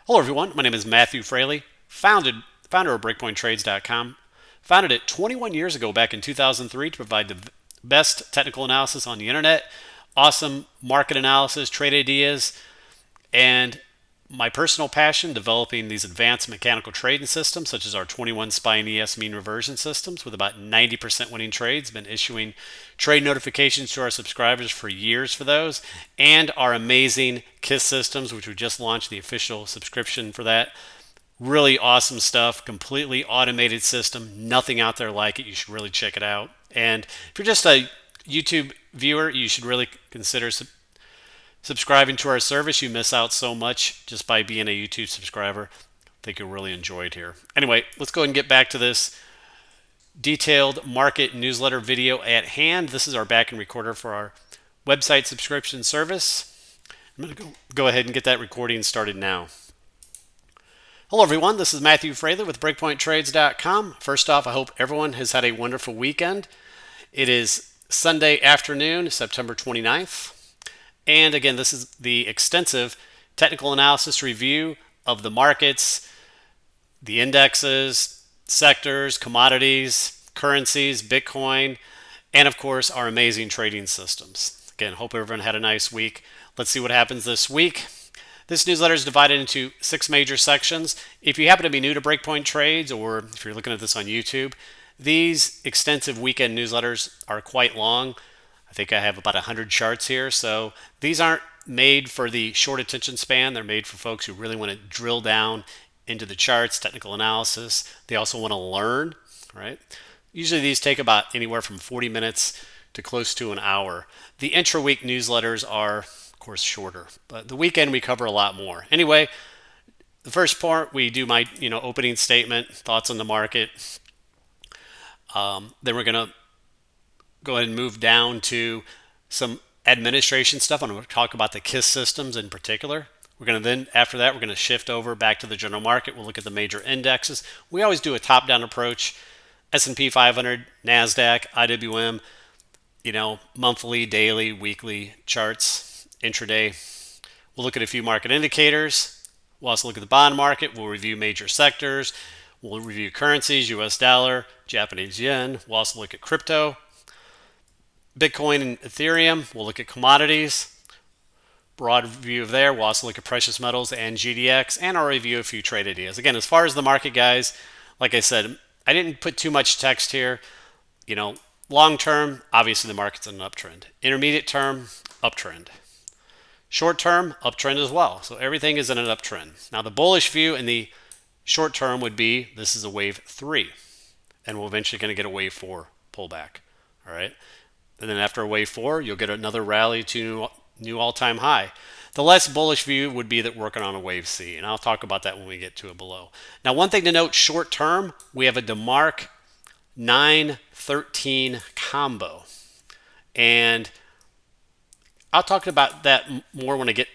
Hello, everyone. My name is Matthew Frailey, founder of BreakpointTrades.com. Founded it 21 years ago back in 2003 to provide the best technical analysis on the internet, awesome market analysis, trade ideas, and my personal passion developing these advanced mechanical trading systems such as our 21 spine ES mean reversion systems with about 90% winning trades. Been issuing trade notifications to our subscribers for years for those, and our amazing KISS systems, which we just launched the official subscription for that. Really awesome stuff, completely automated system, nothing out there like it. You should really check it out. And if you're just a YouTube viewer, you should really consider subscribing to our service. You miss out so much just by being a YouTube subscriber. I think you'll really enjoy it here. Anyway, let's go ahead and get back to this detailed market newsletter video at hand. This is our backend recorder for our website subscription service. I'm going to go ahead and get that recording started now. Hello, everyone. This is Matthew Frailey with BreakpointTrades.com. First off, I hope everyone has had a wonderful weekend. It is Sunday afternoon, September 29th. And again, this is the extensive technical analysis review of the markets, the indexes, sectors, commodities, currencies, Bitcoin, and of course, our amazing trading systems. Again, hope everyone had a nice week. Let's see what happens this week. This newsletter is divided into 6 major sections. If you happen to be new to Breakpoint Trades, or if you're looking at this on YouTube, these extensive weekend newsletters are quite long. I think I have about 100 charts here. So these aren't made for the short attention span. They're made for folks who really want to drill down into the charts, technical analysis. They also want to learn, right? Usually these take about anywhere from 40 minutes to close to an hour. The intra-week newsletters are, of course, shorter, but the weekend we cover a lot more. Anyway, the first part, we do my opening statement, thoughts on the market. Then we're going to go ahead and move down to some administration stuff. I'm going to talk about the KISS systems in particular. We're going to then, after that, we're going to shift over back to the general market. We'll look at the major indexes. We always do a top-down approach. S&P 500, NASDAQ, IWM, monthly, daily, weekly charts, intraday. We'll look at a few market indicators. We'll also look at the bond market. We'll review major sectors. We'll review currencies, US dollar, Japanese yen. We'll also look at crypto, Bitcoin and Ethereum. We'll look at commodities, broad view of there. We'll also look at precious metals and GDX, and I'll review a few trade ideas. Again, as far as the market, guys, like I said, I didn't put too much text here. Long term, obviously the market's in an uptrend. Intermediate term, uptrend. Short term, uptrend as well. So everything is in an uptrend. Now the bullish view in the short term would be this is a wave 3, and we're eventually going to get a wave 4 pullback. All right. And then after a wave 4, you'll get another rally to new all-time high. The less bullish view would be that we're working on a wave C, and I'll talk about that when we get to it below. Now, one thing to note, short term, we have a DeMark 9-13 combo, and I'll talk about that more when I get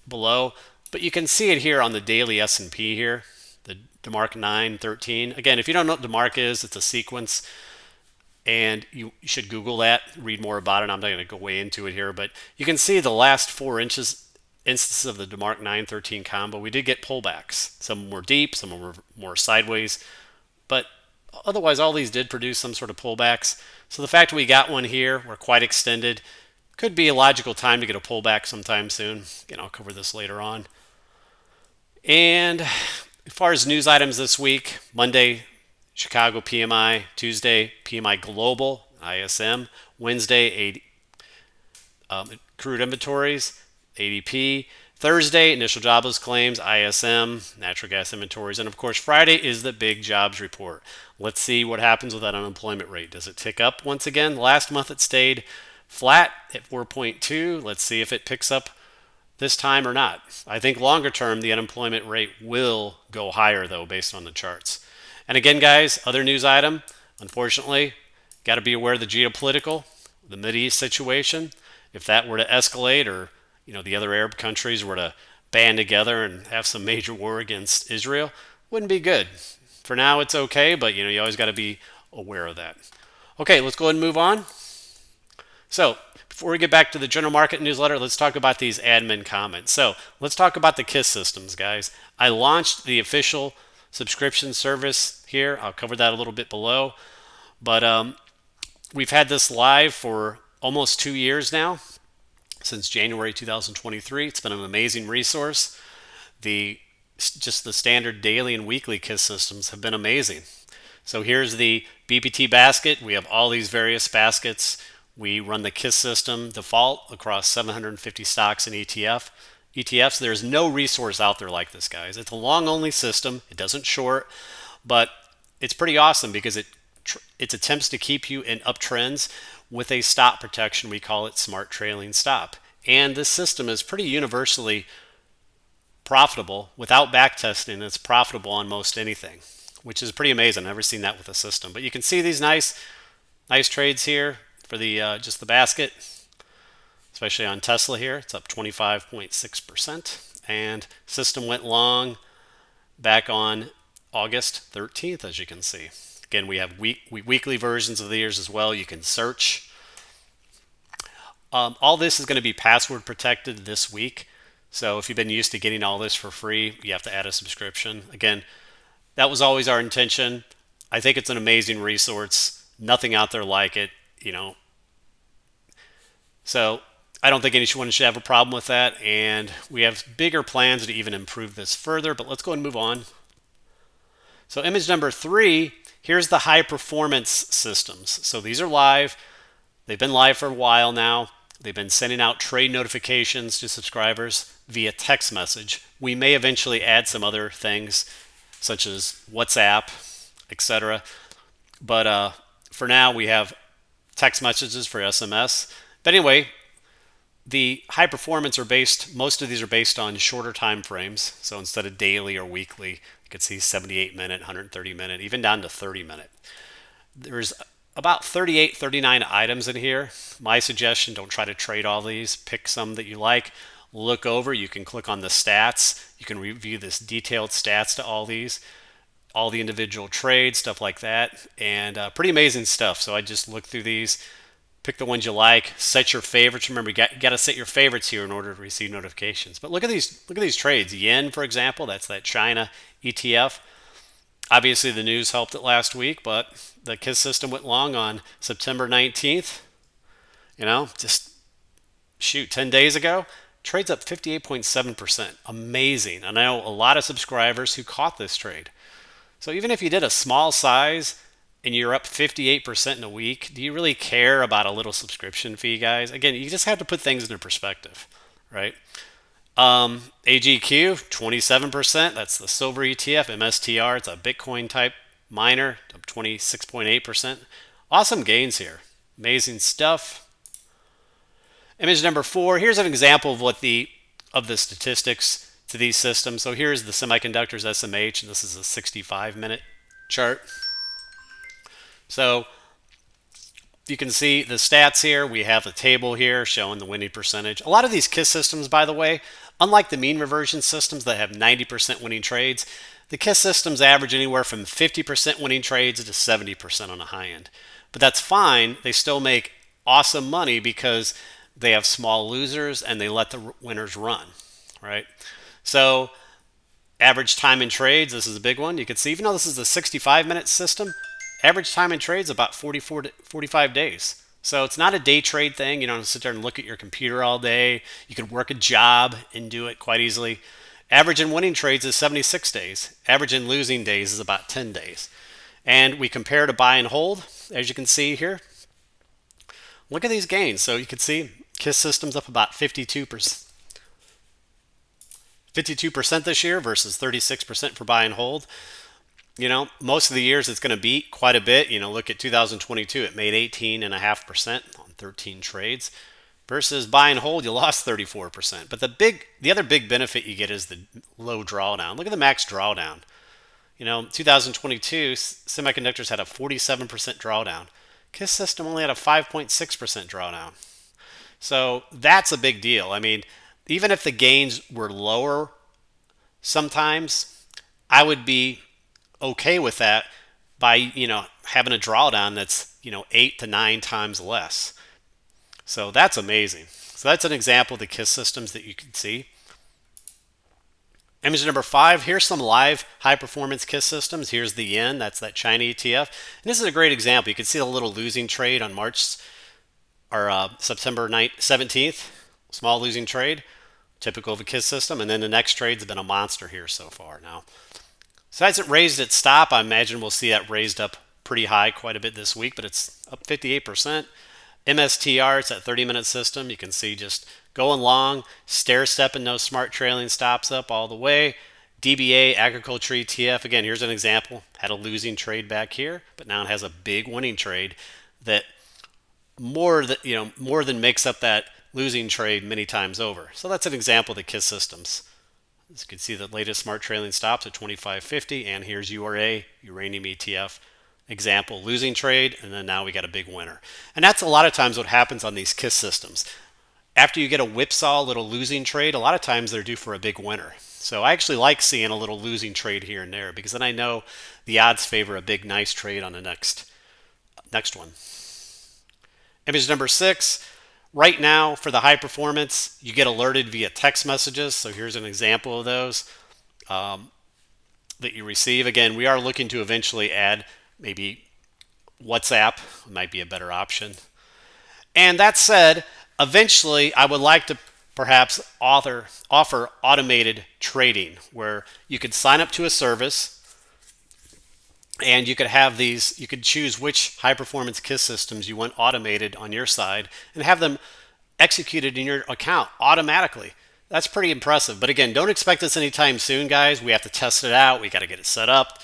below, but you can see it here on the daily S&P here, the DeMark 9-13. Again, if you don't know what DeMark is, it's a sequence. And you should Google that, read more about it. I'm not going to go way into it here, but you can see the last 4 instances of the DeMark 9-13 combo. We did get pullbacks. Some were deep, some were more sideways, but otherwise all these did produce some sort of pullbacks. So the fact we got one here, we're quite extended, could be a logical time to get a pullback sometime soon. Again, I'll cover this later on. And as far as news items this week, Monday, Chicago PMI, Tuesday PMI Global, ISM, Wednesday crude inventories, ADP, Thursday initial jobless claims, ISM, natural gas inventories, and of course Friday is the big jobs report. Let's see what happens with that unemployment rate. Does it tick up once again? Last month it stayed flat at 4.2. Let's see if it picks up this time or not. I think longer term the unemployment rate will go higher though based on the charts. And again, guys, other news item, unfortunately, got to be aware of the geopolitical, the Mideast situation. If that were to escalate or, the other Arab countries were to band together and have some major war against Israel, wouldn't be good. For now, it's okay, but, you always got to be aware of that. Okay, let's go ahead and move on. So, Before we get back to the general market newsletter, let's talk about these admin comments. So let's talk about the KISS systems, guys. I launched the official subscription service here. I'll cover that a little bit below. But we've had this live for almost 2 years now, since January 2023. It's been an amazing resource. Just the standard daily and weekly KISS systems have been amazing. So here's the BPT basket. We have all these various baskets. We run the KISS system default across 750 stocks and ETFs. There's no resource out there like this, guys. It's a long only system. It doesn't short, but it's pretty awesome because it attempts to keep you in uptrends with a stop protection. We call it smart trailing stop. And this system is pretty universally profitable. Without backtesting, it's profitable on most anything, which is pretty amazing. I've never seen that with a system. But you can see these nice trades here for the just the basket, especially on Tesla here. It's up 25.6%. And system went long back on August 13th, as you can see. Again, we have weekly versions of these as well. You can search. All this is going to be password protected this week. So if you've been used to getting all this for free, you have to add a subscription. Again, that was always our intention. I think it's an amazing resource. Nothing out there like it, So I don't think anyone should have a problem with that. And we have bigger plans to even improve this further. But let's go and move on. So image number 3, here's the high performance systems. So these are live. They've been live for a while now. They've been sending out trade notifications to subscribers via text message. We may eventually add some other things such as WhatsApp, etc. But for now, we have text messages for SMS. But anyway, the high performance most of these are based on shorter time frames. So instead of daily or weekly, you could see 78-minute, 130-minute, even down to 30-minute. There's about 38, 39 items in here. My suggestion, don't try to trade all these. Pick some that you like. Look over. You can click on the stats. You can review this detailed stats to all these, all the individual trades, stuff like that. And pretty amazing stuff. So I just look through these. Pick the ones you like. Set your favorites. Remember, you got to set your favorites here in order to receive notifications. But look at these trades. Yen, for example, that's that China ETF. Obviously, the news helped it last week, but the KISS system went long on September 19th. Just 10 days ago. Trades up 58.7%. Amazing. And I know a lot of subscribers who caught this trade. So even if you did a small size and you're up 58% in a week, do you really care about a little subscription fee, guys? Again, you just have to put things into perspective, right? AGQ, 27%. That's the silver ETF. MSTR, it's a Bitcoin type miner, up 26.8%. Awesome gains here. Amazing stuff. Image number 4. Here's an example of the statistics to these systems. So here's the semiconductors SMH, and this is a 65-minute chart. So you can see the stats here. We have the table here showing the winning percentage. A lot of these KISS systems, by the way, unlike the mean reversion systems that have 90% winning trades, the KISS systems average anywhere from 50% winning trades to 70% on the high end. But that's fine. They still make awesome money because they have small losers and they let the winners run, right? So average time in trades, this is a big one. You can see, even though this is a 65-minute system, average time in trades about 44 to 45 days. So it's not a day trade thing. You don't have to sit there and look at your computer all day. You can work a job and do it quite easily. Average in winning trades is 76 days. Average in losing days is about 10 days. And we compare to buy and hold, as you can see here. Look at these gains. So you can see KISS systems up about 52%. 52% this year versus 36% for buy and hold. Most of the years it's going to beat quite a bit. Look at 2022, it made 18.5% on 13 trades versus buy and hold, you lost 34%. But the other big benefit you get is the low drawdown. Look at the max drawdown. 2022, semiconductors had a 47% drawdown. KISS system only had a 5.6% drawdown. So that's a big deal. I mean, even if the gains were lower sometimes, I would be okay with that by, having a drawdown that's, 8 to 9 times less. So that's amazing. So that's an example of the KISS systems that you can see. Image number 5, here's some live high performance KISS systems. Here's the yen, that's that China ETF. And this is a great example. You can see the little losing trade on September 17th, small losing trade, typical of a KISS system. And then the next trade's been a monster here so far. Now, besides it raised its stop, I imagine we'll see that raised up pretty high quite a bit this week, but it's up 58%. MSTR, it's that 30-minute system. You can see just going long, stair-stepping those smart trailing stops up all the way. DBA, agriculture ETF, again, here's an example. Had a losing trade back here, but now it has a big winning trade that more than makes up that losing trade many times over. So that's an example of the KISS systems. As you can see, the latest smart trailing stops at 25.50, and here's URA, uranium ETF. Example, losing trade, and then now we got a big winner. And that's a lot of times what happens on these KISS systems. After you get a whipsaw little losing trade, a lot of times they're due for a big winner. So I actually like seeing a little losing trade here and there, because then I know the odds favor a big nice trade on the next one. Image number 6. Right now for the high performance, you get alerted via text messages. So here's an example of those that you receive. Again, we are looking to eventually add maybe WhatsApp might be a better option. And that said, eventually I would like to perhaps offer automated trading where you could sign up to a service and you could have these, you could choose which high performance KISS systems you want automated on your side and have them executed in your account automatically. That's pretty impressive. But again, don't expect this anytime soon, guys. We have to test it out. We got to get it set up.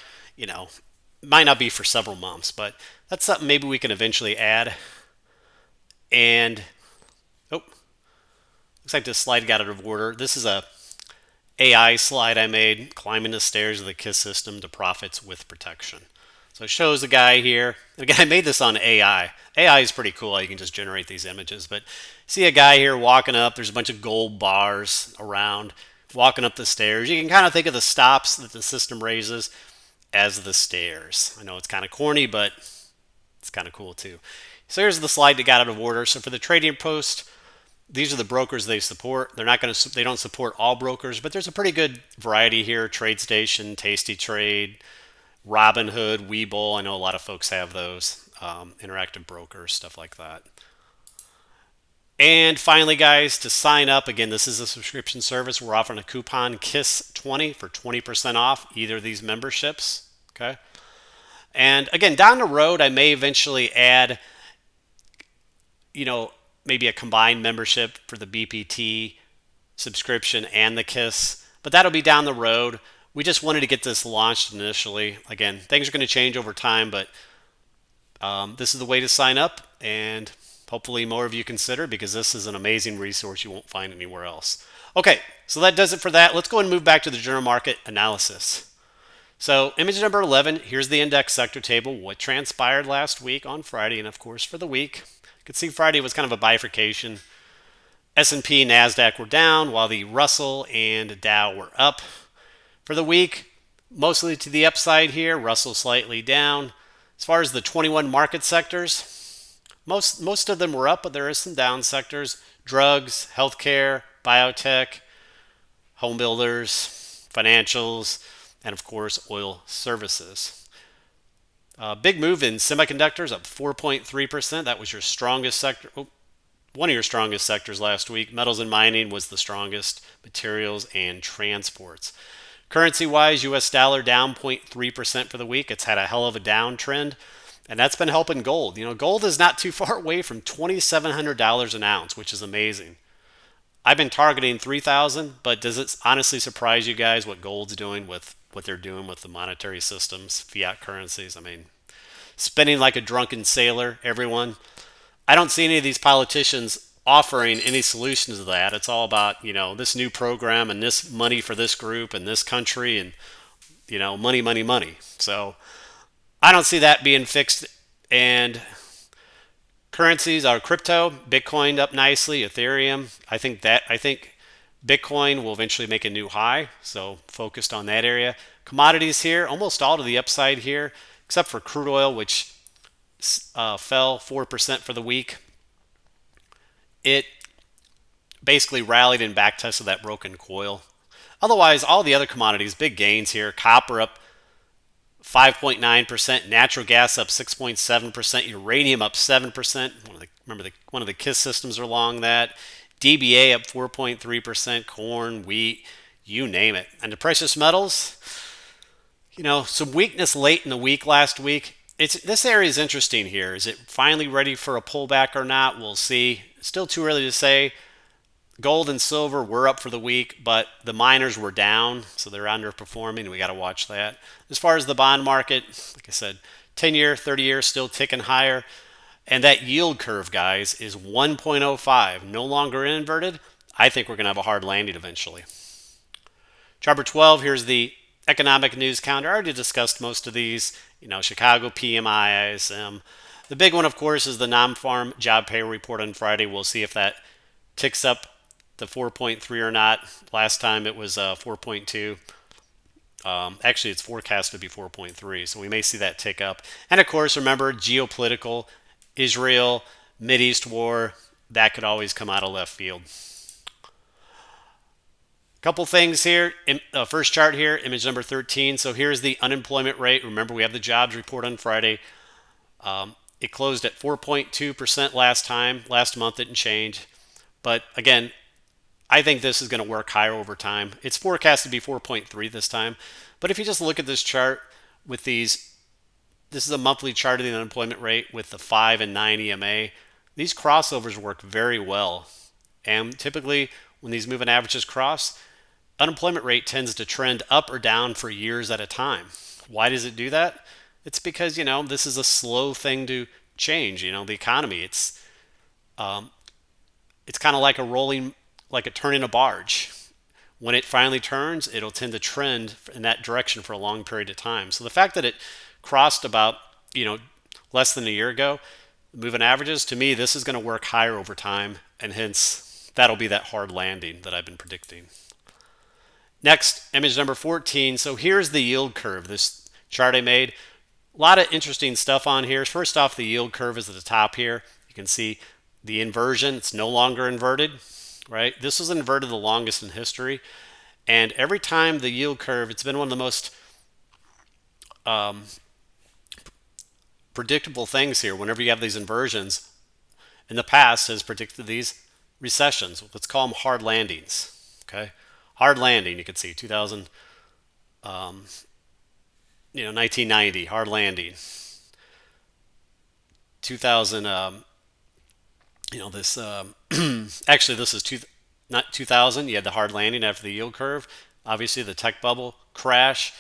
Might not be for several months, but that's something maybe we can eventually add. And looks like this slide got out of order. This is a AI slide I made, climbing the stairs of the KISS system to profits with protection. So it shows a guy here. And again, I made this on AI. AI is pretty cool. You can just generate these images. But see a guy here walking up. There's a bunch of gold bars around, walking up the stairs. You can kind of think of the stops that the system raises as the stairs. I know it's kind of corny, but it's kind of cool too. So here's the slide that got out of order. So for the trading post, these are the brokers they support. They don't support all brokers, but there's a pretty good variety here. TradeStation, Tasty Trade, Robinhood, Webull. I know a lot of folks have those. Interactive brokers, stuff like that. And finally, guys, to sign up, again, this is a subscription service. We're offering a coupon KISS20 for 20% off either of these memberships. Okay. And again, down the road, I may eventually add, maybe a combined membership for the BPT subscription and the KISS, but that'll be down the road. We just wanted to get this launched initially. Again, things are going to change over time, but this is the way to sign up, and hopefully more of you consider, because this is an amazing resource you won't find anywhere else. Okay, so that does it for that. Let's go and move back to the general market analysis. So image number 11, here's the index sector table, what transpired last week on Friday, and of course for the week. You can see Friday was kind of a bifurcation. S&P, NASDAQ were down, while the Russell and Dow were up. For the week, mostly to the upside here, Russell slightly down. As far as the 21 market sectors, most of them were up, but there is some down sectors. Drugs, healthcare, biotech, home builders, financials, and of course, oil services. Big move in semiconductors, up 4.3%. That was your strongest sector. One of your strongest sectors last week. Metals and mining was the strongest. Materials and transports. Currency-wise, U.S. dollar down 0.3% for the week. It's had a hell of a downtrend, and that's been helping gold. Gold is not too far away from $2,700 an ounce, which is amazing. I've been targeting $3,000, but does it honestly surprise you guys what gold's doing with what they're doing with the monetary systems, fiat currencies? I mean, spending like a drunken sailor, everyone. I don't see any of these politicians offering any solutions to that. It's all about, this new program and this money for this group and this country and, money, money, money. So I don't see that being fixed. And currencies are crypto, Bitcoin up nicely, Ethereum. I think Bitcoin will eventually make a new high, so focused on that area. Commodities here, almost all to the upside here, except for crude oil, which fell 4% for the week. it basically rallied and back tested that broken coil. Otherwise, all the other commodities, big gains here. Copper up 5.9%, natural gas up 6.7%, uranium up 7%. One of the KISS systems are along that. DBA up 4.3%, corn, wheat, you name it. And the precious metals, some weakness late in the week last week. This area is interesting here. Is it finally ready for a pullback or not? We'll see. Still too early to say. Gold and silver were up for the week, but the miners were down, so they're underperforming. We got to watch that. As far as the bond market, like I said, 10-year, 30-year still ticking higher. And that yield curve, guys, is 1.05. No longer inverted. I think we're going to have a hard landing eventually. Chart number 12, here's the economic news calendar. I already discussed most of these. Chicago PMI, ISM. The big one, of course, is the non-farm job pay report on Friday. We'll see if that ticks up to 4.3 or not. Last time it was 4.2. Actually, it's forecast to be 4.3, so we may see that tick up. And of course, remember, geopolitical, Israel, Mideast war, that could always come out of left field. Couple things here. First chart here, image number 13. So here's the unemployment rate. Remember, we have the jobs report on Friday. It closed at 4.2% last month. It didn't change. But again, I think this is going to work higher over time. It's forecast to be 4.3 this time. But if you just look at this chart with these, this is a monthly chart of the unemployment rate with the 5 and 9 EMA. These crossovers work very well. And typically, when these moving averages cross, unemployment rate tends to trend up or down for years at a time. Why does it do that? It's because, this is a slow thing to change. The economy, it's kind of like like a turning a barge. When it finally turns, it'll tend to trend in that direction for a long period of time. So the fact that it crossed about, less than a year ago, moving averages, to me, this is going to work higher over time, and hence that'll be that hard landing that I've been predicting. Next, image number 14. So here's the yield curve, this chart I made. A lot of interesting stuff on here. First off, the yield curve is at the top here. You can see the inversion. It's no longer inverted, right? This was inverted the longest in history. And every time the yield curve, it's been one of the most predictable things here. Whenever you have these inversions, in the past has predicted these recessions. Let's call them hard landings, okay? Hard landing, you can see 1990, hard landing. 2000, actually this is not 2000. You had the hard landing after the yield curve. Obviously the tech bubble crash.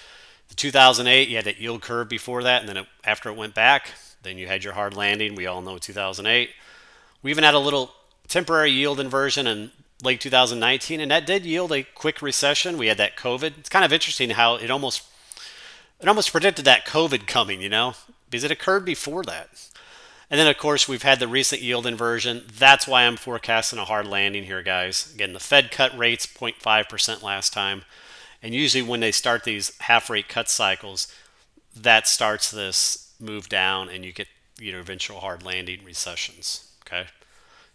The 2008, you had that yield curve before that, and then after it went back, then you had your hard landing. We all know 2008. We even had a little temporary yield inversion in late 2019, and that did yield a quick recession. We had that COVID. It's kind of interesting how it almost predicted that COVID coming, because it occurred before that. And then, of course, we've had the recent yield inversion. That's why I'm forecasting a hard landing here, guys. Again, the Fed cut rates 0.5% last time. And usually when they start these half-rate cut cycles, that starts this move down, and you get eventual hard landing recessions, okay?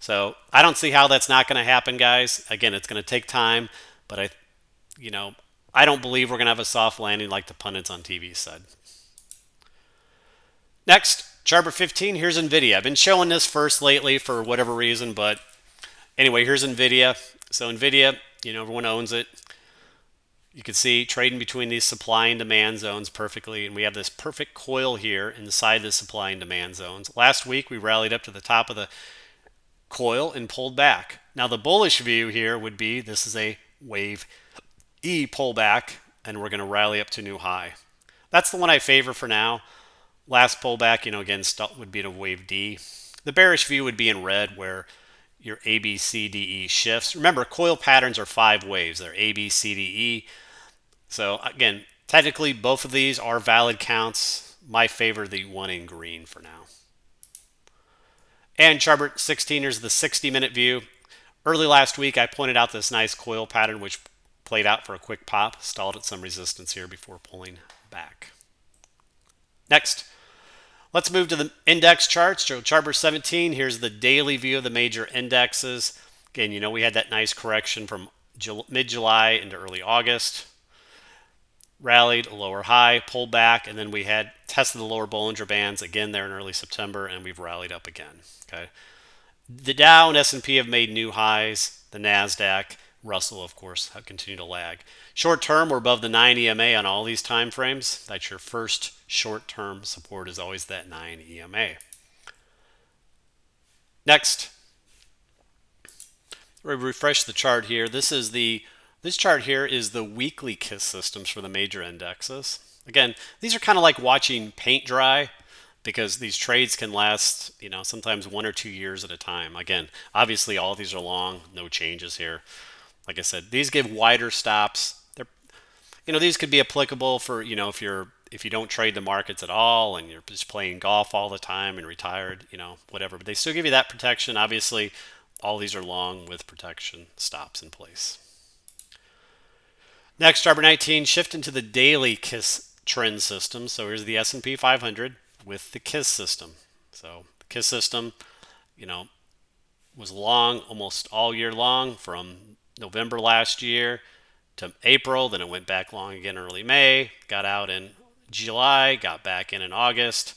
So I don't see how that's not going to happen, guys. Again, it's going to take time, but I don't believe we're going to have a soft landing like the pundits on TV said. Next, chart number 15, here's NVIDIA. I've been showing this first lately for whatever reason, but anyway, here's NVIDIA. So NVIDIA, everyone owns it. You can see trading between these supply and demand zones perfectly, and we have this perfect coil here inside the supply and demand zones. Last week, we rallied up to the top of the coil and pulled back. Now, the bullish view here would be this is a wave E pullback, and we're going to rally up to new high. That's the one I favor for now. Last pullback, again, would be in a wave D. The bearish view would be in red, where your A, B, C, D, E shifts. Remember, coil patterns are 5 waves. They're A, B, C, D, E. So again, technically, both of these are valid counts. My favor, the one in green for now. And chart number 16, here's the 60-minute view. Early last week, I pointed out this nice coil pattern, which played out for a quick pop, stalled at some resistance here before pulling back. Next, Let's move to the index charts. So chart number 17, here's the daily view of the major indexes. Again, you know, we had that nice correction from mid-July into early August. Rallied, a lower high, pulled back, and then we had tested the lower Bollinger Bands again there in early September, and we've rallied up again. Okay, the Dow and S&P have made new highs. The Nasdaq, Russell, of course, have continued to lag. Short term, we're above the 9 EMA on all these time frames. That's your first short term support, is always that 9 EMA. Next, we refresh the chart here. This chart here is the weekly KISS systems for the major indexes. Again, these are kind of like watching paint dry, because these trades can last, you know, sometimes 1 or 2 years at a time. Again, obviously all these are long, no changes here. Like I said, these give wider stops. They're, you know, these could be applicable for, you know, if you don't trade the markets at all and you're just playing golf all the time and retired, you know, whatever. But they still give you that protection. Obviously, all these are long with protection stops in place. Next, chart 19, shift into the daily KISS trend system. So here's the S&P 500 with the KISS system. So the KISS system, you know, was long almost all year long from November last year to April. Then it went back long again early May, got out in July, got back in August,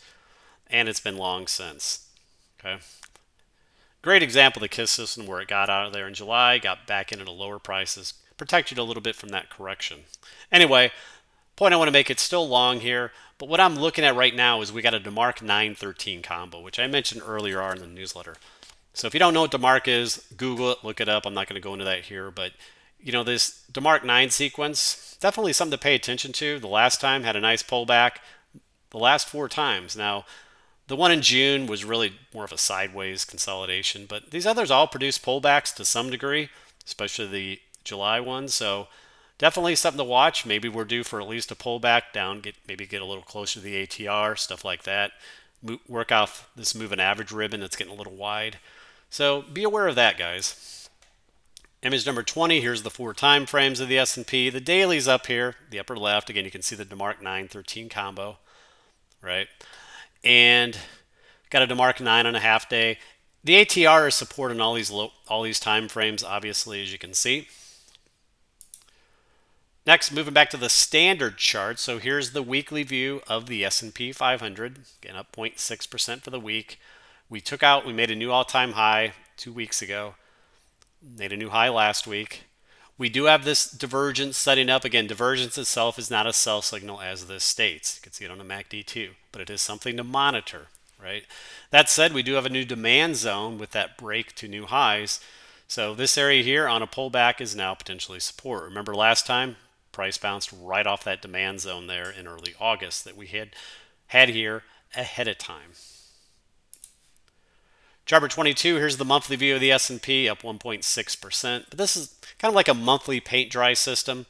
and it's been long since. Okay. Great example of the KISS system where it got out of there in July, got back in at lower prices, protected a little bit from that correction. Anyway, point I want to make, it's still long here, but what I'm looking at right now is we got a DeMark 913 combo, which I mentioned earlier on in the newsletter. So if you don't know what DeMark is, Google it, look it up. I'm not going to go into that here, but you know, this DeMark 9 sequence, definitely something to pay attention to. The last time had a nice pullback. The last 4 times. Now, the one in June was really more of a sideways consolidation, but these others all produce pullbacks to some degree, especially the July one. So definitely something to watch. Maybe we're due for at least a pullback down, maybe get a little closer to the ATR, stuff like that. Work off this moving average ribbon that's getting a little wide. So be aware of that, guys. Image number 20, here's the 4 time frames of the S&P. The daily's up here, the upper left. Again, you can see the DeMark 913 combo, right? And got a DeMark 9.5 day. The ATR is supporting all these time frames, obviously, as you can see. Next, moving back to the standard chart. So here's the weekly view of the S&P 500, again up 0.6% for the week. We made a new all-time high 2 weeks ago. Made a new high last week. We do have this divergence setting up. Again, divergence itself is not a sell signal as this states. You can see it on the MACD too, but it is something to monitor, right? That said, we do have a new demand zone with that break to new highs. So this area here on a pullback is now potentially support. Remember last time, price bounced right off that demand zone there in early August that we had here ahead of time. Chart number 22, here's the monthly view of the S&P, up 1.6%. But this is kind of like a monthly paint dry system.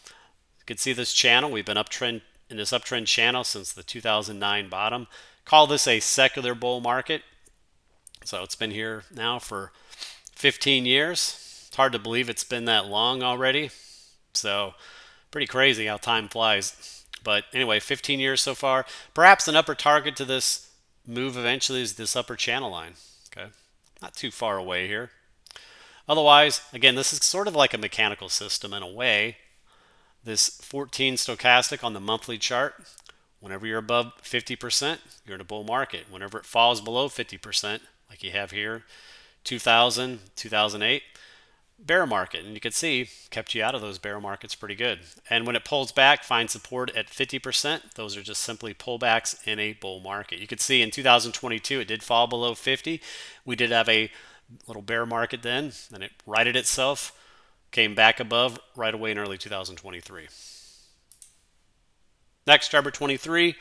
You can see this channel. We've been in this uptrend channel since the 2009 bottom. Call this a secular bull market. So it's been here now for 15 years. It's hard to believe it's been that long already. So pretty crazy how time flies. But anyway, 15 years so far. Perhaps an upper target to this move eventually is this upper channel line. Okay, not too far away here. Otherwise, again, this is sort of like a mechanical system in a way. This 14 stochastic on the monthly chart, whenever you're above 50%, you're in a bull market. Whenever it falls below 50%, like you have here, 2000, 2008, bear market. And you can see, kept you out of those bear markets pretty good. And when it pulls back, find support at 50%. Those are just simply pullbacks in a bull market. You could see in 2022, it did fall below 50. We did have a little bear market then, and it righted itself, came back above right away in early 2023. Next, chart number 23.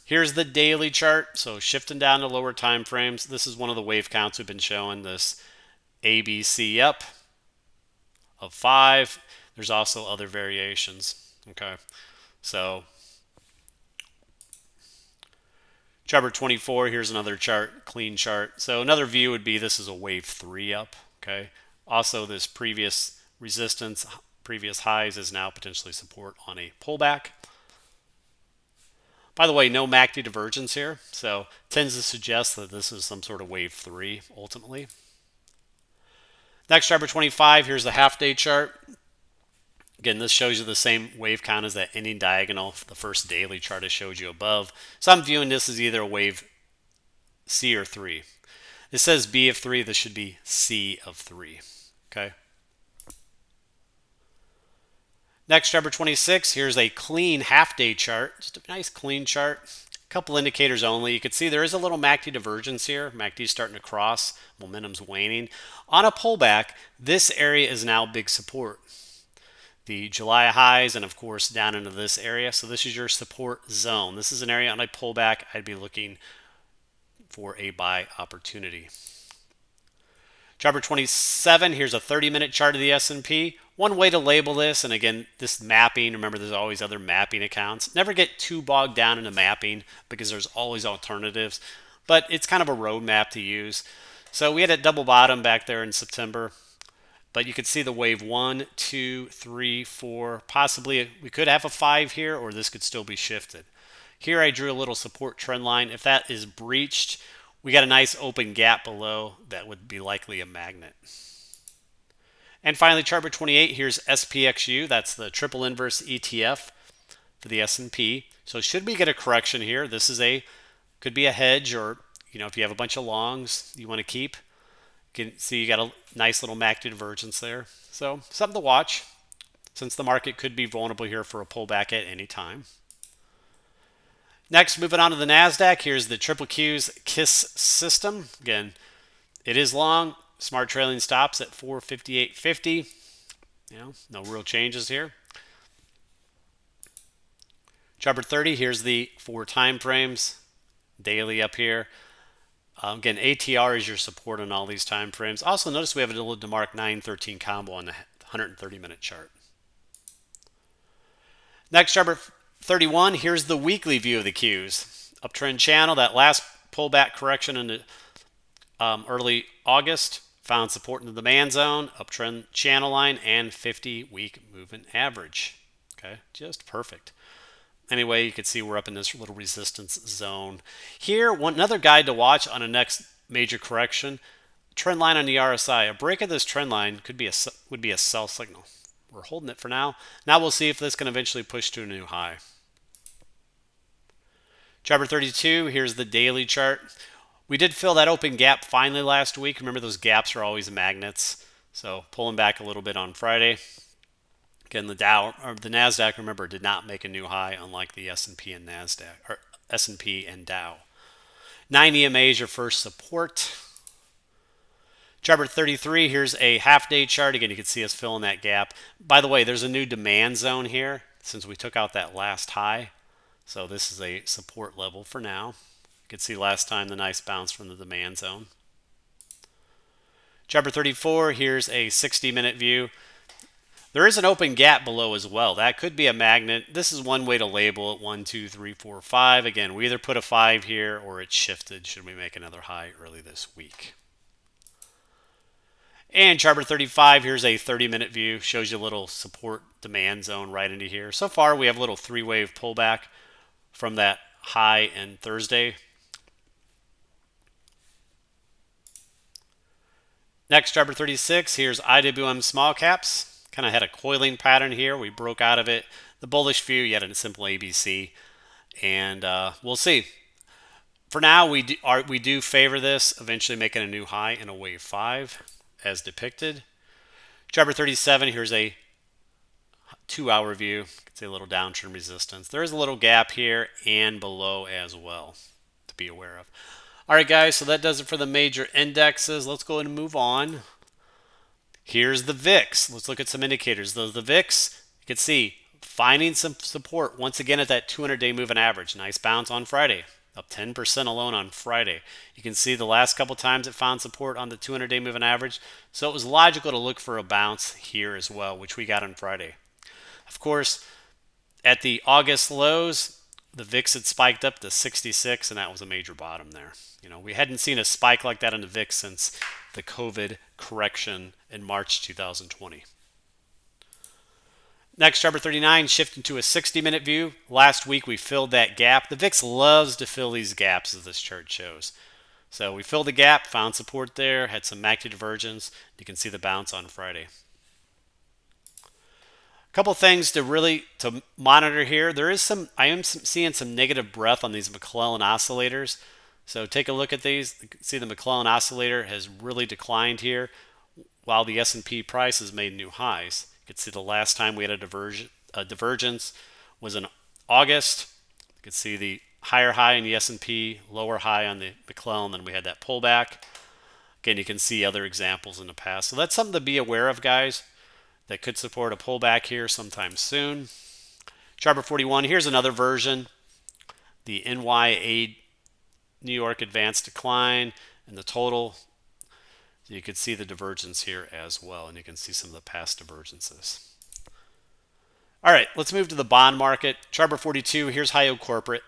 Here's the daily chart. So shifting down to lower time frames. This is one of the wave counts we've been showing, this ABC up of 5. There's also other variations. Okay, so chart number 24, here's another chart, clean chart. So another view would be this is a wave 3 up. Okay, also this previous resistance, previous highs is now potentially support on a pullback. By the way, no MACD divergence here, so tends to suggest that this is some sort of wave 3 ultimately. Next, chart 25, here's the half-day chart. Again, this shows you the same wave count as that ending diagonal, the first daily chart I showed you above. So I'm viewing this as either a wave C or 3. It says B of 3, this should be C of 3. Okay. Next, chart 26, here's a clean half-day chart. Just a nice clean chart. A couple indicators only. You can see there is a little MACD divergence here. MACD is starting to cross. Momentum's waning. On a pullback, this area is now big support. The July highs and, of course, down into this area. So this is your support zone. This is an area on a pullback I'd be looking for a buy opportunity. Chart 27, here's a 30-minute chart of the S&P. One way to label this, and again, this mapping, remember there's always other mapping accounts. Never get too bogged down into mapping because there's always alternatives, but it's kind of a roadmap to use. So we had a double bottom back there in September, but you could see the wave 1, 2, 3, 4, possibly we could have a 5 here, or this could still be shifted. Here I drew a little support trend line. If that is breached, we got a nice open gap below that would be likely a magnet. And finally, chart 28, here's SPXU. That's the triple inverse ETF for the S&P. So should we get a correction here, this is could be a hedge, or if you have a bunch of longs you want to keep. You can see you got a nice little MACD divergence there. So something to watch, since the market could be vulnerable here for a pullback at any time. Next, moving on to the NASDAQ, here's the Triple Q's KISS system. Again, it is long. Smart trailing stops at 458.50. No real changes here. Chart 30, here's the 4 time frames. Daily up here. Again, ATR is your support on all these time frames. Also, notice we have a little DeMark 913 combo on the 130-minute chart. Next, chart 31, here's the weekly view of the Qs. Uptrend channel, that last pullback correction into early August found support in the demand zone, uptrend channel line, and 50-week moving average. Okay, just perfect. Anyway, you can see we're up in this little resistance zone. Here, another guide to watch on a next major correction, trend line on the RSI. A break of this trend line would be a sell signal. We're holding it for now. Now we'll see if this can eventually push to a new high. Chart 32, here's the daily chart. We did fill that open gap finally last week. Remember, those gaps are always magnets. So pulling back a little bit on Friday. Again, the NASDAQ, remember, did not make a new high, unlike the S&P and NASDAQ, or S&P and Dow. 9 EMA is your first support. Chart 33, here's a half-day chart. Again, you can see us filling that gap. By the way, there's a new demand zone here since we took out that last high. So this is a support level for now. You can see last time the nice bounce from the demand zone. Chart 34, here's a 60-minute view. There is an open gap below as well. That could be a magnet. This is one way to label it. 1, 2, 3, 4, 5. Again, we either put a 5 here or it's shifted should we make another high early this week. And chart 35, here's a 30-minute view. Shows you a little support demand zone right into here. So far, we have a little 3-wave pullback from that high in Thursday. Next, chart 36, here's IWM small caps. Kind of had a coiling pattern here. We broke out of it. The bullish view, you had a simple ABC. And we'll see. For now, we do favor this, eventually making a new high in a wave 5 as depicted. Chart 37, here's a 2-hour view. You can see a little downtrend resistance. There is a little gap here and below as well to be aware of. All right, guys, so that does it for the major indexes. Let's go ahead and move on. Here's the VIX. Let's look at some indicators. The VIX, you can see, finding some support once again at that 200-day moving average. Nice bounce on Friday, up 10% alone on Friday. You can see the last couple times it found support on the 200-day moving average. So it was logical to look for a bounce here as well, which we got on Friday. Of course, at the August lows, the VIX had spiked up to 66, and that was a major bottom there. We hadn't seen a spike like that in the VIX since the COVID correction in March 2020. Next, chart number 39, shifting to a 60-minute view. Last week we filled that gap. The VIX loves to fill these gaps, as this chart shows. So we filled the gap, found support there, had some MACD divergence. You can see the bounce on Friday. A couple things to monitor here. I am seeing some negative breath on these McClellan oscillators. So take a look at these. You can see the McClellan oscillator has really declined here, while the S&P price has made new highs. You can see the last time we had a divergence was in August. You can see the higher high in the S&P, lower high on the McClellan, then we had that pullback. Again, you can see other examples in the past. So that's something to be aware of, guys, that could support a pullback here sometime soon. Chart number 41, here's another version. The NYA New York advanced decline and the total. You can see the divergence here as well, and you can see some of the past divergences. All right, let's move to the bond market. Chart number 42, here's high yield corporate.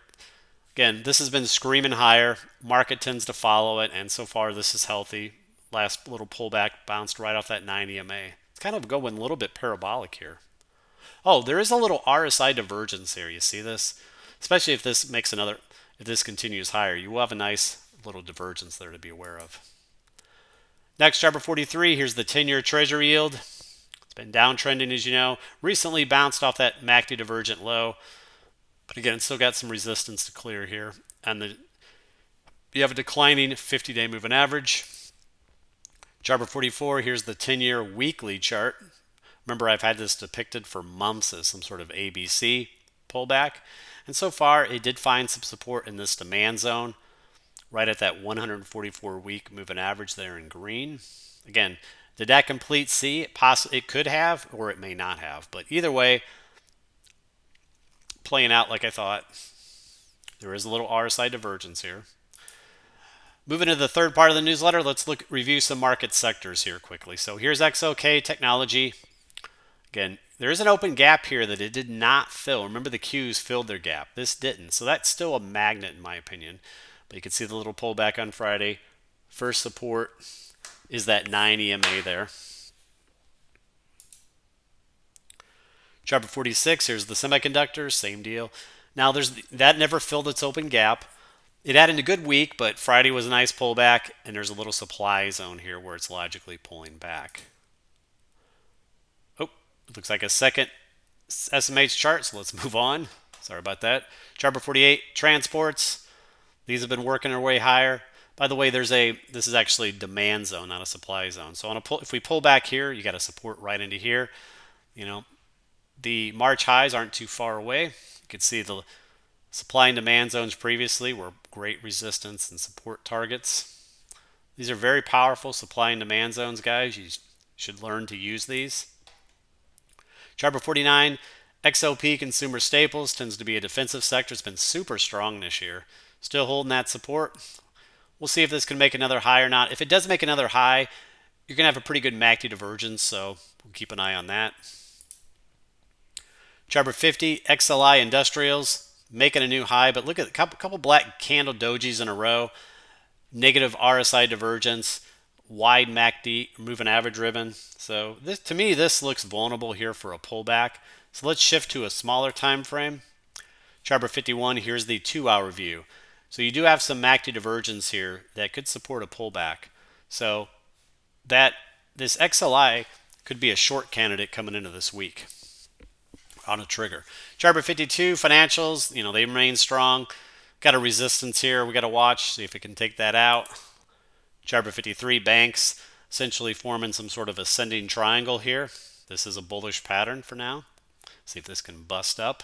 Again, this has been screaming higher. Market tends to follow it, and so far this is healthy. Last little pullback bounced right off that 9 EMA. It's kind of going a little bit parabolic here. Oh, there is a little RSI divergence here. You see this? Especially if this continues higher, you will have a nice little divergence there to be aware of. Next, chart number 43, here's the 10-year Treasury yield. It's been downtrending, as you know. Recently bounced off that MACD divergent low. But again, it's still got some resistance to clear here. And you have a declining 50-day moving average. Chart number 44, here's the 10-year weekly chart. Remember, I've had this depicted for months as some sort of ABC pullback. And so far, it did find some support in this demand zone, right at that 144-week moving average there in green. Again, did that complete C? It could have, or it may not have. But either way, playing out like I thought. There is a little RSI divergence here. Moving to the third part of the newsletter, let's review some market sectors here quickly. So here's XOK technology. Again, there is an open gap here that it did not fill. Remember, the Qs filled their gap. This didn't. So that's still a magnet in my opinion. But you can see the little pullback on Friday. First support is that 9 EMA there. Chart number 46, here's the semiconductors, same deal. Now, that never filled its open gap. It had a good week, but Friday was a nice pullback, and there's a little supply zone here where it's logically pulling back. Oh, it looks like a second SMH chart, so let's move on. Sorry about that. Chart number 48, transports. These have been working their way higher. By the way, this is actually demand zone, not a supply zone. So if we pull back here, you got a support right into here. You know, the March highs aren't too far away. You can see the supply and demand zones previously were great resistance and support targets. These are very powerful supply and demand zones, guys. You should learn to use these. Chart number 49, XOP consumer staples tends to be a defensive sector. It's been super strong this year. Still holding that support. We'll see if this can make another high or not. If it does make another high, you're going to have a pretty good MACD divergence, so we'll keep an eye on that. Chart number 50, XLI Industrials, making a new high, but look at a couple black candle dojis in a row. Negative RSI divergence, wide MACD, moving average ribbon. So to me, this looks vulnerable here for a pullback. So let's shift to a smaller time frame. Chart number 51, here's the 2-hour view. So you do have some MACD divergence here that could support a pullback. So this XLI could be a short candidate coming into this week on a trigger. Chart number 52, financials, they remain strong. Got a resistance here. We got to watch, see if it can take that out. Chart number 53, banks, essentially forming some sort of ascending triangle here. This is a bullish pattern for now. See if this can bust up.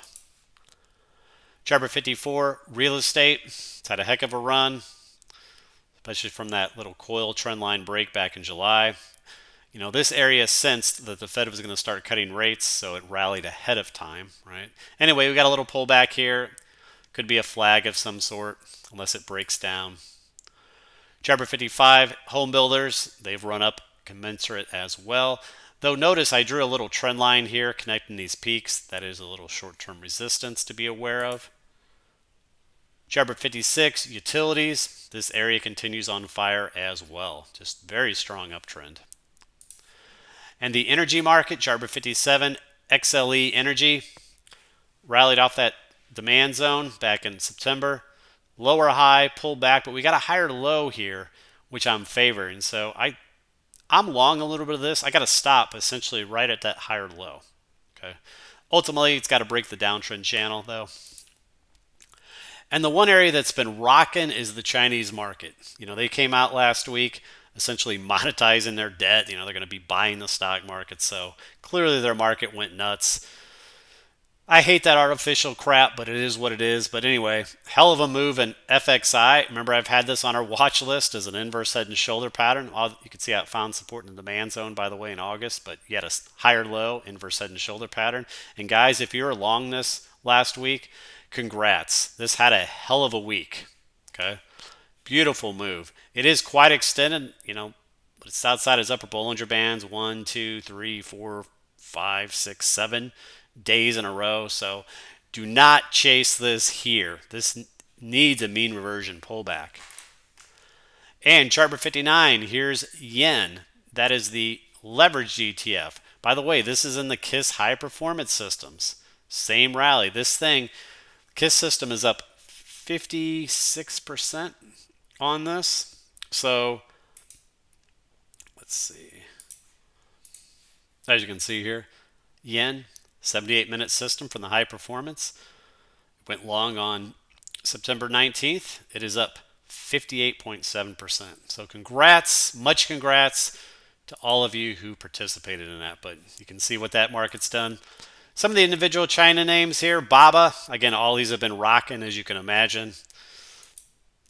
Chart number 54, real estate. It's had a heck of a run, especially from that little coil trend line break back in July. This area sensed that the Fed was going to start cutting rates, so it rallied ahead of time, right? Anyway, we got a little pullback here. Could be a flag of some sort, unless it breaks down. Chart number 55, home builders. They've run up commensurate as well. Though notice I drew a little trend line here connecting these peaks. That is a little short-term resistance to be aware of. Chart number 56, utilities. This area continues on fire as well. Just very strong uptrend. And the energy market, chart number 57, XLE Energy rallied off that demand zone back in September. Lower high, pulled back, but we got a higher low here, which I'm favoring. So I'm long a little bit of this. I got to stop essentially right at that higher low. Okay. Ultimately, it's got to break the downtrend channel though. And the one area that's been rocking is the Chinese market. They came out last week essentially monetizing their debt. They're going to be buying the stock market. So clearly their market went nuts. I hate that artificial crap, but it is what it is. But anyway, hell of a move in FXI. Remember, I've had this on our watch list as an inverse head and shoulder pattern. You can see how it found support in the demand zone, by the way, in August. But you had a higher low, inverse head and shoulder pattern. And guys, if you're along this last week, congrats. This had a hell of a week. Okay. Beautiful move. It is quite extended, but it's outside its upper Bollinger Bands 1, 2, 3, 4, 5, 6, 7 days in a row. So do not chase this here. This needs a mean reversion pullback. And chart 59, here's yen. That is the leveraged ETF. By the way, this is in the KISS high performance systems. Same rally. This thing, KISS system is up 56% on this. So let's see. As you can see here, yen, 78-minute system from the high performance. Went long on September 19th. It is up 58.7%. So congrats, much congrats to all of you who participated in that. But you can see what that market's done. Some of the individual China names here. Baba. Again, all these have been rocking, as you can imagine.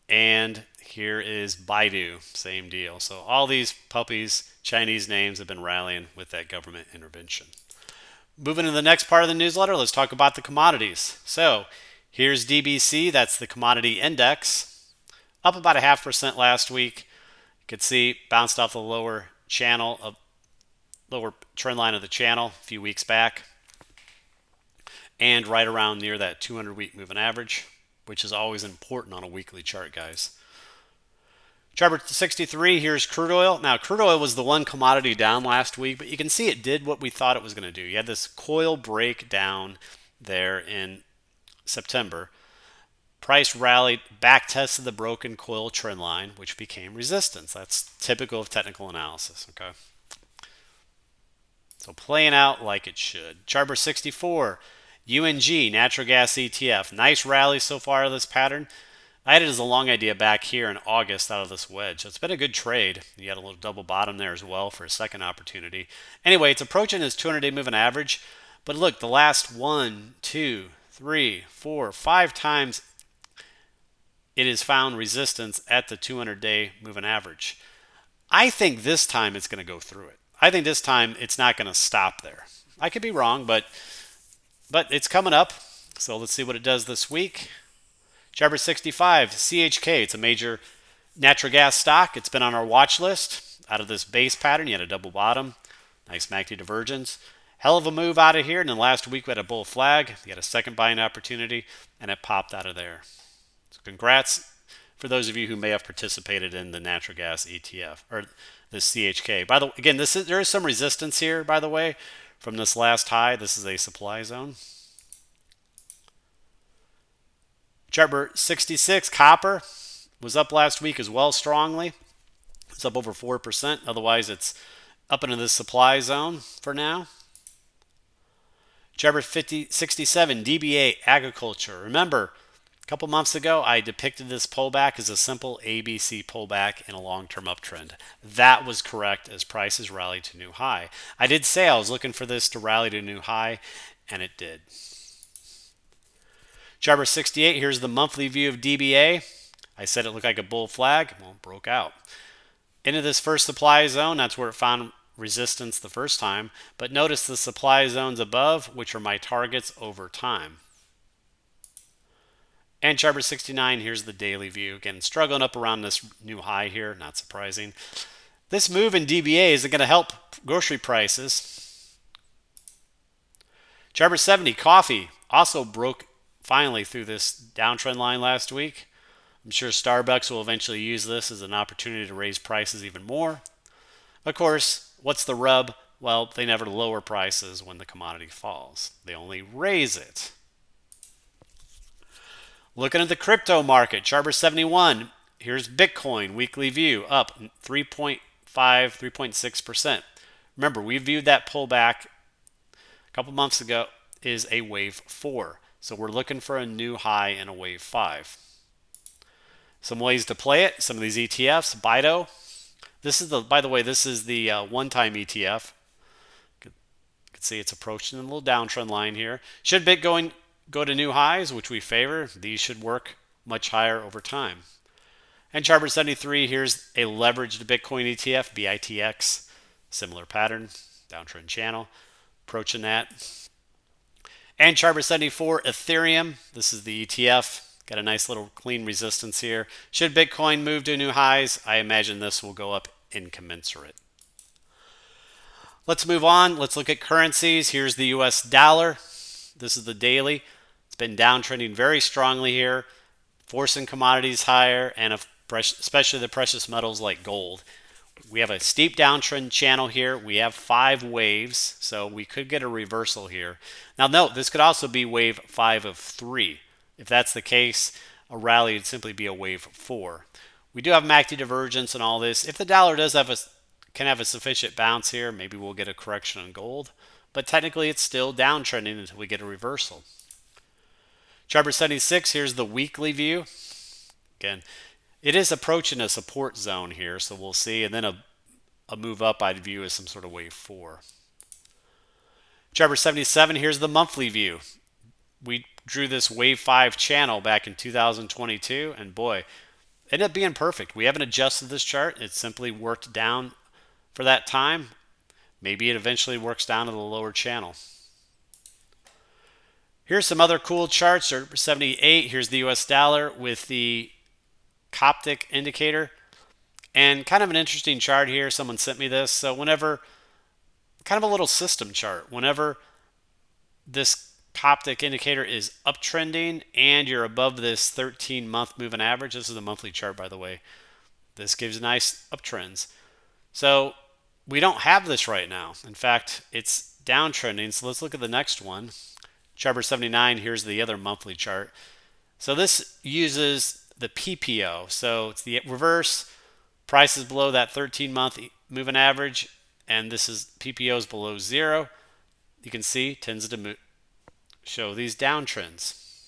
And here is Baidu. Same deal. So all these puppies, Chinese names, have been rallying with that government intervention. Moving to the next part of the newsletter, let's talk about the commodities. So here's DBC. That's the commodity index. Up about 0.5% last week. You can see bounced off the lower trend line of the channel a few weeks back. And right around near that 200-week moving average, which is always important on a weekly chart, guys. Chart 63, here's crude oil. Now, crude oil was the one commodity down last week, but you can see it did what we thought it was going to do. You had this coil breakdown there in September. Price rallied, back tested the broken coil trend line, which became resistance. That's typical of technical analysis, okay? So playing out like it should. Chart 64, UNG, natural gas ETF. Nice rally so far of this pattern. I had it as a long idea back here in August out of this wedge. So it's been a good trade. You had a little double bottom there as well for a second opportunity. Anyway, it's approaching its 200-day moving average. But look, the last 1, 2, 3, 4, 5 times it has found resistance at the 200-day moving average. I think this time it's going to go through it. I think this time it's not going to stop there. I could be wrong, but it's coming up. So let's see what it does this week. Chart 65, CHK. It's a major natural gas stock. It's been on our watch list. Out of this base pattern, you had a double bottom. Nice MACD divergence. Hell of a move out of here. And then last week we had a bull flag. You had a second buying opportunity, and it popped out of there. So congrats for those of you who may have participated in the natural gas ETF or the CHK. By the way, again, there is some resistance here, by the way, from this last high. This is a supply zone. Chart 66, copper was up last week as well strongly. It's up over 4%. Otherwise, it's up into the supply zone for now. Chart 67, DBA, agriculture. Remember, a couple months ago, I depicted this pullback as a simple ABC pullback in a long-term uptrend. That was correct as prices rallied to new high. I did say I was looking for this to rally to a new high, and it did. Chart 68, here's the monthly view of DBA. I said it looked like a bull flag. Well, it broke out. Into this first supply zone, that's where it found resistance the first time. But notice the supply zones above, which are my targets over time. And chart 69, here's the daily view. Again, struggling up around this new high here, not surprising. This move in DBA is going to help grocery prices. Chart 70, coffee, also broke finally through this downtrend line last week. I'm sure Starbucks will eventually use this as an opportunity to raise prices even more. Of course, what's the rub? Well, they never lower prices when the commodity falls. They only raise it. Looking at the crypto market, Charber 71. Here's Bitcoin weekly view up 3.5, 3.6%. Remember, we viewed that pullback a couple months ago is a wave 4. So we're looking for a new high in a wave 5. Some ways to play it. Some of these ETFs, Bido. This is the, by the way, this is the one-time ETF. You can see it's approaching a little downtrend line here. Should Bitcoin go to new highs, which we favor, these should work much higher over time. And Charber 73, here's a leveraged Bitcoin ETF, BITX. Similar pattern, downtrend channel, approaching that. And Charber 74, Ethereum. This is the ETF. Got a nice little clean resistance here. Should Bitcoin move to new highs, I imagine this will go up incommensurate. Let's move on. Let's look at currencies. Here's the US dollar. This is the daily. It's been downtrending very strongly here, forcing commodities higher, and especially the precious metals like gold. We have a steep downtrend channel here. We have 5 waves, so we could get a reversal here. Now note, this could also be wave 5 of 3. If that's the case, a rally would simply be a wave 4. We do have MACD divergence and all this. If the dollar does can have a sufficient bounce here, maybe we'll get a correction on gold. But technically, it's still downtrending until we get a reversal. Charber 76, here's the weekly view. Again, it is approaching a support zone here, so we'll see. And then a move up I'd view as some sort of wave 4. Charber 77, here's the monthly view. We drew this wave 5 channel back in 2022, and boy, it ended up being perfect. We haven't adjusted this chart. It simply worked down for that time. Maybe it eventually works down to the lower channel. Here's some other cool charts. 78, here's the US dollar with the Coptic indicator. And kind of an interesting chart here. Someone sent me this. So whenever, kind of a little system chart, whenever this Coptic indicator is uptrending and you're above this 13-month moving average. This is a monthly chart, by the way. This gives nice uptrends. So we don't have this right now. In fact, it's downtrending. So let's look at the next one. Charber 79, here's the other monthly chart. So this uses the PPO. So it's the reverse. Price is below that 13-month moving average, and this is PPO is below 0. You can see tends to show these downtrends.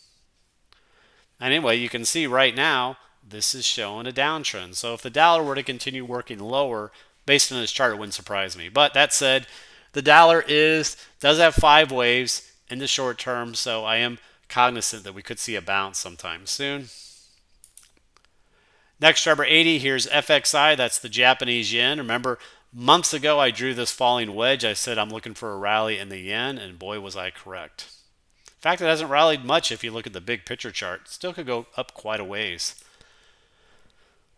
Anyway, you can see right now this is showing a downtrend. So if the dollar were to continue working lower, based on this chart, it wouldn't surprise me. But that said, the dollar does have 5 waves in the short term, so I am cognizant that we could see a bounce sometime soon. Next, Charber 80, here's FXI. That's the Japanese yen. Remember, months ago I drew this falling wedge. I said I'm looking for a rally in the yen, and boy was I correct. In fact, it hasn't rallied much if you look at the big picture chart. Still could go up quite a ways.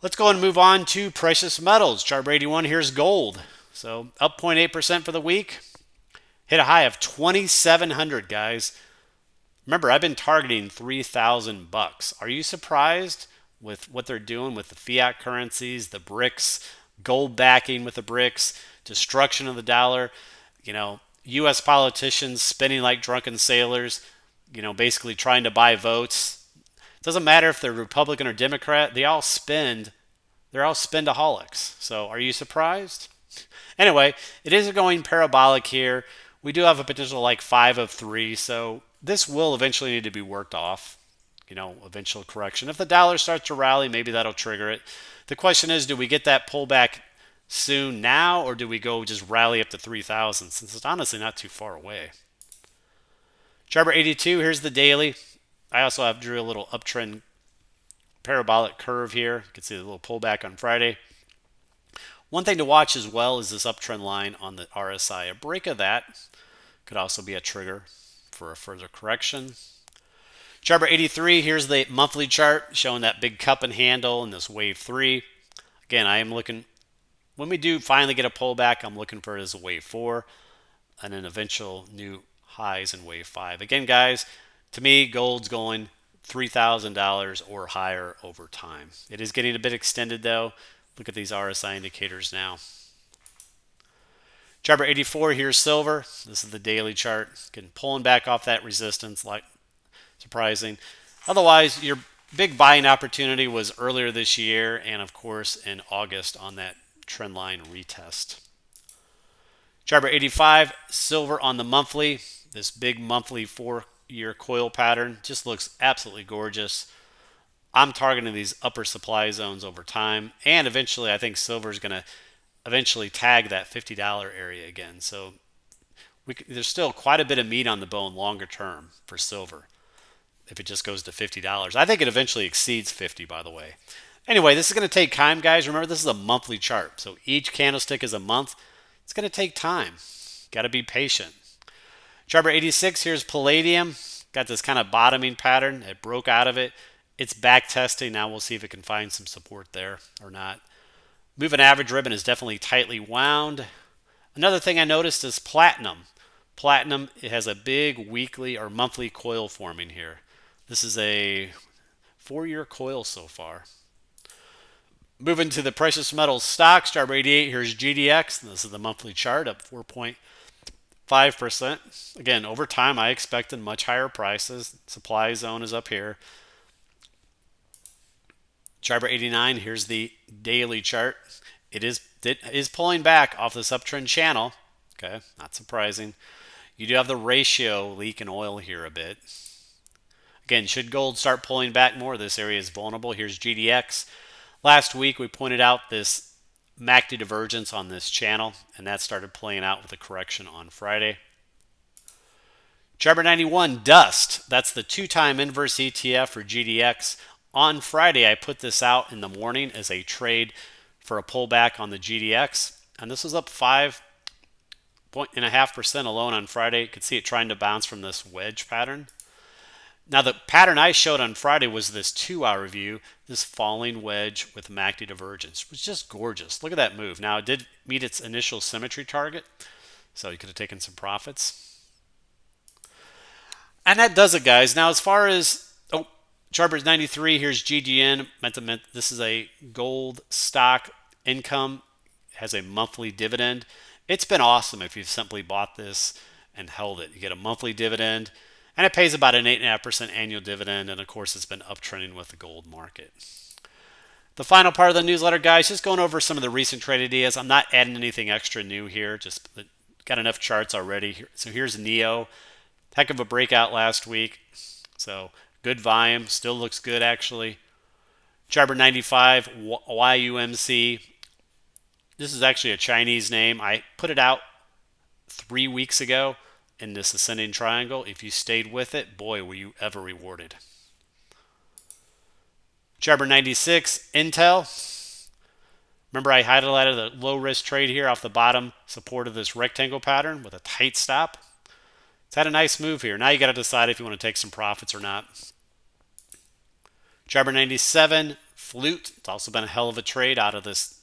Let's go and move on to precious metals. Charber 81, here's gold. So up 0.8% for the week. Hit a high of 2,700, guys. Remember, I've been targeting $3,000. Are you surprised with what they're doing with the fiat currencies, the BRICS, gold backing with the BRICS, destruction of the dollar, U.S. politicians spending like drunken sailors, basically trying to buy votes. It doesn't matter if they're Republican or Democrat. They're all spendaholics. So are you surprised? Anyway, it is going parabolic here. We do have a potential like 5 of 3. So this will eventually need to be worked off. Eventual correction. If the dollar starts to rally, maybe that'll trigger it. The question is, do we get that pullback soon now, or do we go just rally up to 3,000 since it's honestly not too far away? Charber 82, here's the daily. I also drew a little uptrend parabolic curve here. You can see the little pullback on Friday. One thing to watch as well is this uptrend line on the RSI. A break of that could also be a trigger for a further correction. Charber 83, here's the monthly chart showing that big cup and handle and this wave 3. Again, I am looking, when we do finally get a pullback, I'm looking for it as a wave 4 and an eventual new highs in wave 5. Again, guys, to me, gold's going $3,000 or higher over time. It is getting a bit extended though. Look at these RSI indicators now. Chart 84, here's silver. This is the daily chart. Again, pulling back off that resistance, like surprising. Otherwise, your big buying opportunity was earlier this year and, of course, in August on that trend line retest. Chart 85, silver on the monthly. This big monthly 4-year coil pattern just looks absolutely gorgeous. I'm targeting these upper supply zones over time, and eventually I think silver is going to eventually tag that $50 area again. So there's still quite a bit of meat on the bone longer term for silver if it just goes to $50. I think it eventually exceeds 50, by the way. Anyway, this is going to take time, guys. Remember, this is a monthly chart, so each candlestick is a month. It's going to take time. Got to be patient. Chart 86, here's palladium. Got this kind of bottoming pattern. It broke out of it. It's back testing. Now we'll see if it can find some support there or not. Moving average ribbon is definitely tightly wound. Another thing I noticed is platinum. Platinum, it has a big weekly or monthly coil forming here. This is a 4-year coil so far. Moving to the precious metals stocks, chart 88, here's GDX. This is the monthly chart, up 4.5%. Again, over time, I expected much higher prices. Supply zone is up here. Chart 89, here's the daily chart. It is pulling back off this uptrend channel. Okay, not surprising. You do have the ratio leak in oil here a bit. Again, should gold start pulling back more, this area is vulnerable. Here's GDX. Last week, we pointed out this MACD divergence on this channel, and that started playing out with a correction on Friday. Chart 91, Dust. That's the 2-time inverse ETF for GDX. On Friday, I put this out in the morning as a trade for a pullback on the GDX, and this was up 5.5% alone on Friday. You could see it trying to bounce from this wedge pattern. Now, the pattern I showed on Friday was this 2-hour view, this falling wedge with MACD divergence. It was just gorgeous. Look at that move. Now, it did meet its initial symmetry target, so you could have taken some profits. And that does it, guys. Now, as far as chart 93, here's GGN. This is a gold stock income. It has a monthly dividend. It's been awesome if you've simply bought this and held it. You get a monthly dividend, and it pays about an 8.5% annual dividend. And of course, it's been uptrending with the gold market. The final part of the newsletter, guys, just going over some of the recent trade ideas. I'm not adding anything extra new here. Just got enough charts already. So here's NEO. Heck of a breakout last week. So good volume, still looks good actually. Chart 95, YUMC. This is actually a Chinese name. I put it out 3 weeks ago in this ascending triangle. If you stayed with it, boy, were you ever rewarded. Chart 96, Intel. Remember I highlighted the low risk trade here off the bottom support of this rectangle pattern with a tight stop. It's had a nice move here. Now you got to decide if you want to take some profits or not. Chart 97, Flute. It's also been a hell of a trade out of this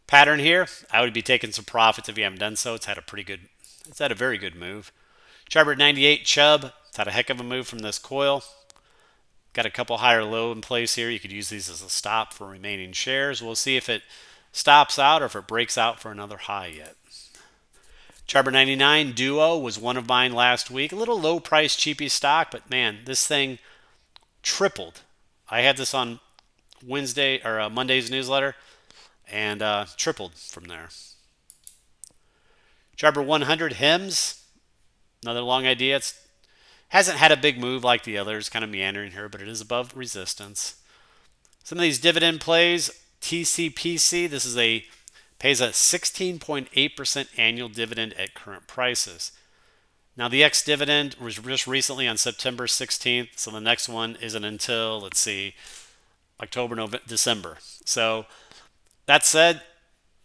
pattern here. I would be taking some profits if you haven't done so. It's had a very good move. Chart 98, Chubb. It's had a heck of a move from this coil. Got a couple higher low in place here. You could use these as a stop for remaining shares. We'll see if it stops out or if it breaks out for another high yet. Chart 99, Duo was one of mine last week. A little low price, cheapy stock, but man, this thing tripled. I had this on Wednesday or Monday's newsletter, and tripled from there. Chart 100, HIMS. Another long idea. It hasn't had a big move like the others, kind of meandering here, but it is above resistance. Some of these dividend plays, TCPC. This is pays a 16.8% annual dividend at current prices. Now, the ex-dividend was just recently on September 16th, so the next one isn't until, let's see, October, November, December. So, that said,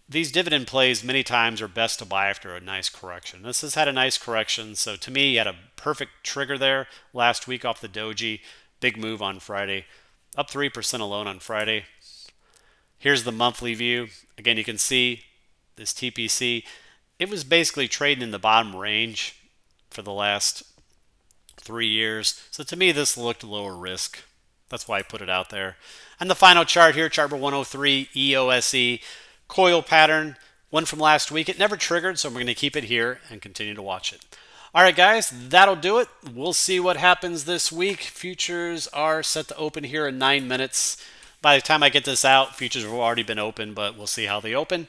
these dividend plays many times are best to buy after a nice correction. This has had a nice correction, so to me, you had a perfect trigger there last week off the doji. Big move on Friday. Up 3% alone on Friday. Here's the monthly view. Again, you can see this TPC. It was basically trading in the bottom range for the last 3 years. So to me, this looked lower risk. That's why I put it out there. And the final chart here, chart 103, EOSE, coil pattern. one from last week. It never triggered, so we're going to keep it here and continue to watch it. All right, guys, that'll do it. We'll see what happens this week. Futures are set to open here in 9 minutes. By the time I get this out, futures have already been open, but we'll see how they open.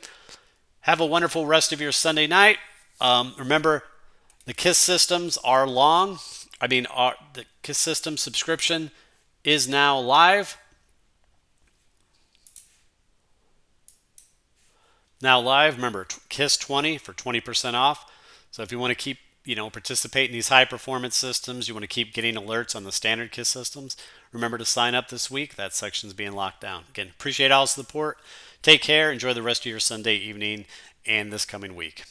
Have a wonderful rest of your Sunday night. Remember, the KISS systems are long. The KISS system subscription is now live. Remember, KISS 20 for 20% off. So if you want to keep, participate in these high performance systems, you want to keep getting alerts on the standard KISS systems, remember to sign up this week. That section's being locked down. Again, appreciate all the support. Take care. Enjoy the rest of your Sunday evening and this coming week.